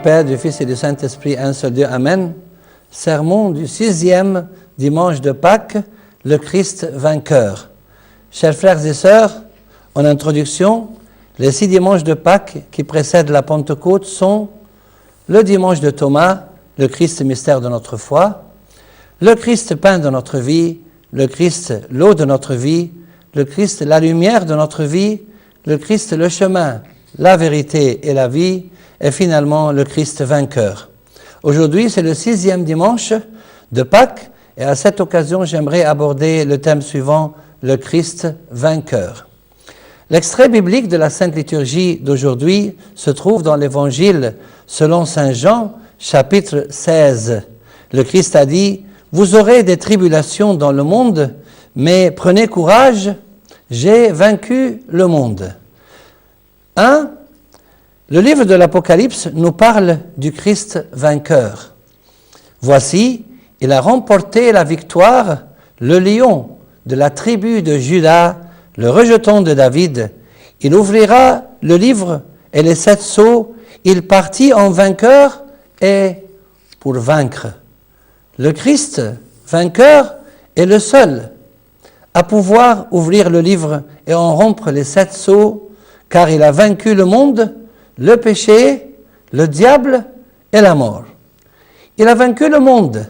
Père, du Fils et du Saint-Esprit, un seul Dieu, Amen. Sermon du 6e dimanche de Pâques, le Christ vainqueur. Chers frères et sœurs, en introduction, les 6 dimanches de Pâques qui précèdent la Pentecôte sont le dimanche de Thomas, le Christ mystère de notre foi, le Christ pain de notre vie, le Christ l'eau de notre vie, le Christ la lumière de notre vie, le Christ le chemin, la vérité et la vie, et finalement le Christ vainqueur. Aujourd'hui, c'est le 6e dimanche de Pâques, et à cette occasion, j'aimerais aborder le thème suivant, le Christ vainqueur. L'extrait biblique de la Sainte Liturgie d'aujourd'hui se trouve dans l'Évangile selon Saint Jean, chapitre 16. Le Christ a dit, « Vous aurez des tribulations dans le monde, mais prenez courage, j'ai vaincu le monde. » 1. Le livre de l'Apocalypse nous parle du Christ vainqueur. Voici, il a remporté la victoire, le lion de la tribu de Juda, le rejeton de David. Il ouvrira le livre et les 7 sceaux. Il partit en vainqueur et pour vaincre. Le Christ vainqueur est le seul à pouvoir ouvrir le livre et en rompre les 7 sceaux, car il a vaincu le monde, le péché, le diable et la mort. Il a vaincu le monde.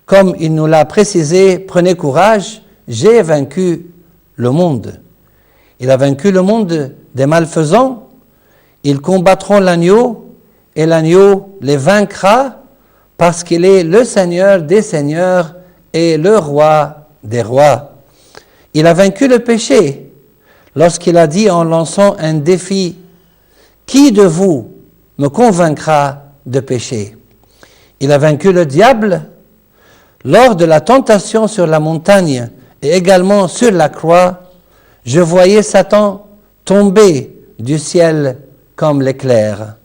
Comme il nous l'a précisé, prenez courage, j'ai vaincu le monde. Il a vaincu le monde des malfaisants. Ils combattront l'agneau et l'agneau les vaincra parce qu'il est le Seigneur des seigneurs et le roi des rois. Il a vaincu le péché lorsqu'il a dit en lançant un défi, « Qui de vous me convaincra de péché ?» Il a vaincu le diable lors de la tentation sur la montagne et également sur la croix. Je voyais Satan tomber du ciel comme l'éclair.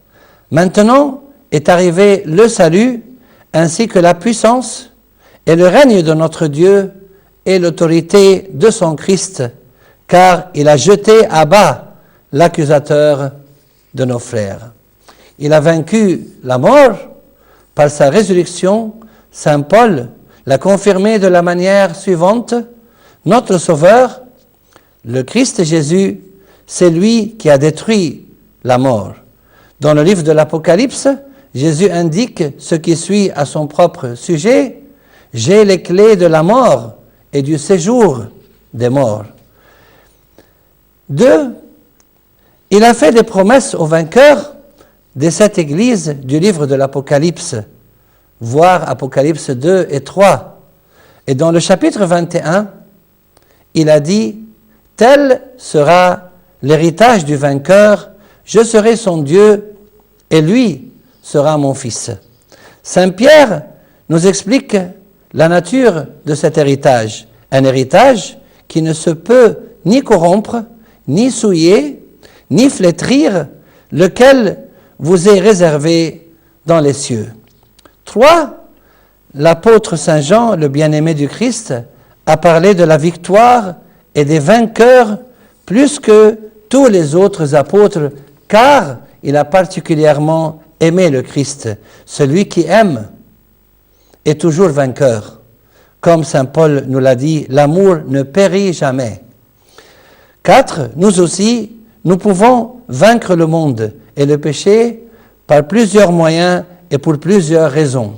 Maintenant est arrivé le salut ainsi que la puissance et le règne de notre Dieu et l'autorité de son Christ, car il a jeté à bas l'accusateur de nos frères. Il a vaincu la mort par sa résurrection. Saint Paul l'a confirmé de la manière suivante. Notre Sauveur, le Christ Jésus, c'est lui qui a détruit la mort. Dans le livre de l'Apocalypse, Jésus indique ce qui suit à son propre sujet. « J'ai les clés de la mort et du séjour des morts. » 2. Il a fait des promesses aux vainqueurs de cette Église du livre de l'Apocalypse, voir Apocalypse 2 et 3. Et dans le chapitre 21, il a dit, « Tel sera l'héritage du vainqueur, je serai son Dieu, et lui sera mon fils. » Saint Pierre nous explique la nature de cet héritage, un héritage qui ne se peut ni corrompre, ni souiller, ni flétrir, lequel vous est réservé dans les cieux. 3. L'apôtre Saint Jean, le bien-aimé du Christ, a parlé de la victoire et des vainqueurs plus que tous les autres apôtres, car il a particulièrement aimé le Christ. Celui qui aime est toujours vainqueur. Comme Saint Paul nous l'a dit, l'amour ne périt jamais. 4. Nous aussi, nous pouvons vaincre le monde et le péché par plusieurs moyens et pour plusieurs raisons.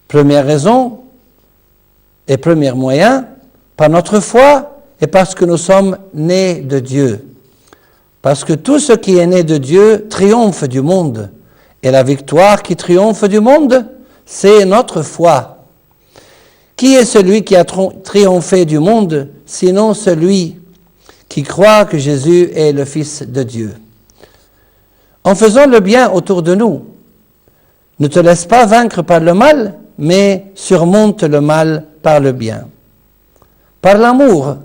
Première raison et premier moyen, par notre foi et parce que nous sommes nés de Dieu. Parce que tout ce qui est né de Dieu triomphe du monde. Et la victoire qui triomphe du monde, c'est notre foi. Qui est celui qui a triomphé du monde, sinon celui qui croit que Jésus est le Fils de Dieu? En faisant le bien autour de nous, ne te laisse pas vaincre par le mal, mais surmonte le mal par le bien. Par l'amour,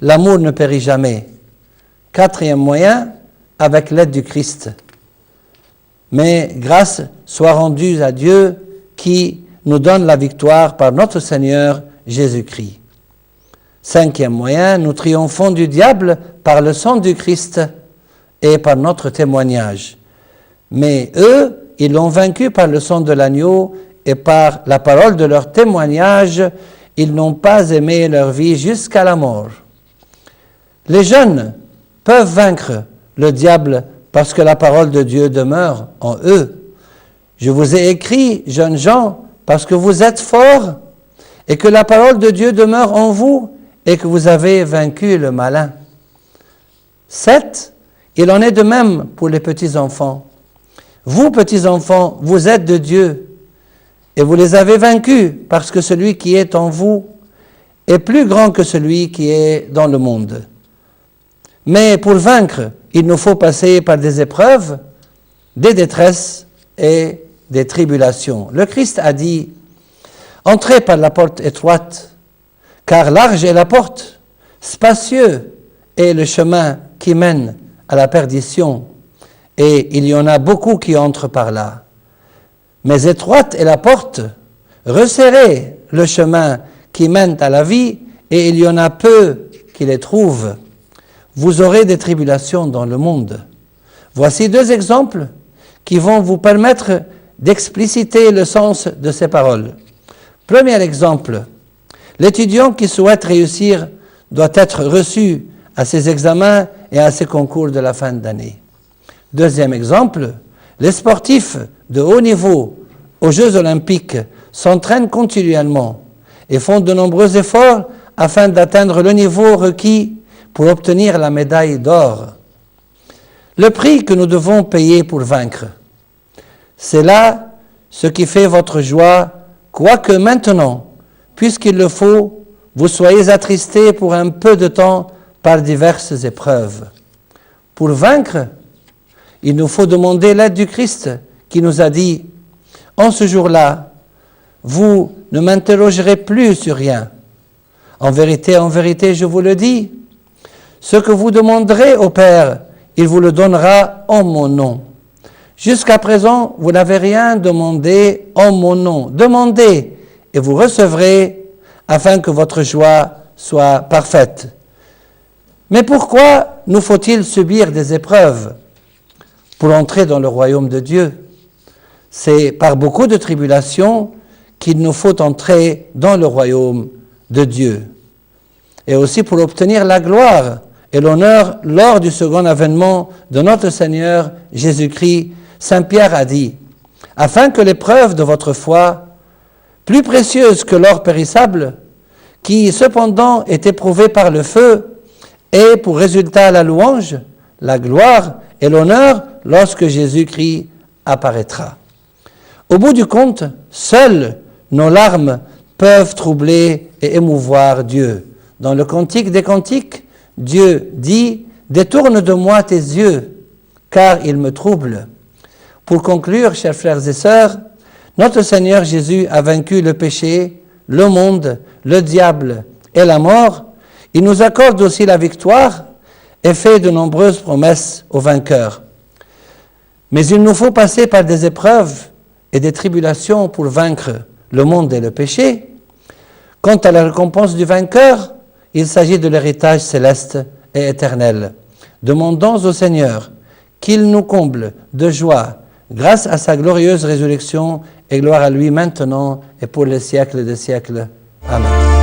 l'amour ne périt jamais. 4e moyen, avec l'aide du Christ. Mais grâce soit rendue à Dieu qui nous donne la victoire par notre Seigneur Jésus-Christ. 5e moyen, nous triomphons du diable par le sang du Christ et par notre témoignage. Mais eux, ils l'ont vaincu par le sang de l'agneau et par la parole de leur témoignage. Ils n'ont pas aimé leur vie jusqu'à la mort. Les jeunes peuvent vaincre le diable parce que la parole de Dieu demeure en eux. Je vous ai écrit, jeunes gens, parce que vous êtes forts et que la parole de Dieu demeure en vous et que vous avez vaincu le malin. 7. Il en est de même pour les petits-enfants. Vous, petits-enfants, vous êtes de Dieu et vous les avez vaincus parce que celui qui est en vous est plus grand que celui qui est dans le monde. Mais pour vaincre, il nous faut passer par des épreuves, des détresses et des tribulations. Le Christ a dit, « Entrez par la porte étroite, car large est la porte, spacieux est le chemin qui mène à la perdition, et il y en a beaucoup qui entrent par là. Mais étroite est la porte, resserrez le chemin qui mène à la vie, et il y en a peu qui les trouvent. Vous aurez des tribulations dans le monde. » Voici 2 exemples qui vont vous permettre d'expliciter le sens de ces paroles. Premier exemple, l'étudiant qui souhaite réussir doit être reçu à ses examens et à ses concours de la fin d'année. Deuxième exemple, les sportifs de haut niveau aux Jeux olympiques s'entraînent continuellement et font de nombreux efforts afin d'atteindre le niveau requis pour obtenir la médaille d'or. Le prix que nous devons payer pour vaincre, c'est là ce qui fait votre joie, quoique maintenant, puisqu'il le faut, vous soyez attristés pour un peu de temps par diverses épreuves. Pour vaincre, il nous faut demander l'aide du Christ qui nous a dit « En ce jour-là, vous ne m'interrogerez plus sur rien. En vérité, je vous le dis, ce que vous demanderez au Père, il vous le donnera en mon nom. Jusqu'à présent, vous n'avez rien demandé en mon nom. Demandez et vous recevrez afin que votre joie soit parfaite. » Mais pourquoi nous faut-il subir des épreuves pour entrer dans le royaume de Dieu? C'est par beaucoup de tribulations qu'il nous faut entrer dans le royaume de Dieu. Et aussi pour obtenir la gloire et l'honneur lors du second avènement de notre Seigneur Jésus-Christ. Saint Pierre a dit, « Afin que l'épreuve de votre foi, plus précieuse que l'or périssable, qui cependant est éprouvée par le feu, ait pour résultat la louange, la gloire et l'honneur lorsque Jésus-Christ apparaîtra. » Au bout du compte, seules nos larmes peuvent troubler et émouvoir Dieu. Dans le Cantique des Cantiques, Dieu dit « Détourne de moi tes yeux, car ils me troublent. » Pour conclure, chers frères et sœurs, notre Seigneur Jésus a vaincu le péché, le monde, le diable et la mort. Il nous accorde aussi la victoire et fait de nombreuses promesses aux vainqueurs. Mais il nous faut passer par des épreuves et des tribulations pour vaincre le monde et le péché. Quant à la récompense du vainqueur, il s'agit de l'héritage céleste et éternel. Demandons au Seigneur qu'il nous comble de joie grâce à sa glorieuse résurrection et gloire à lui maintenant et pour les siècles des siècles. Amen.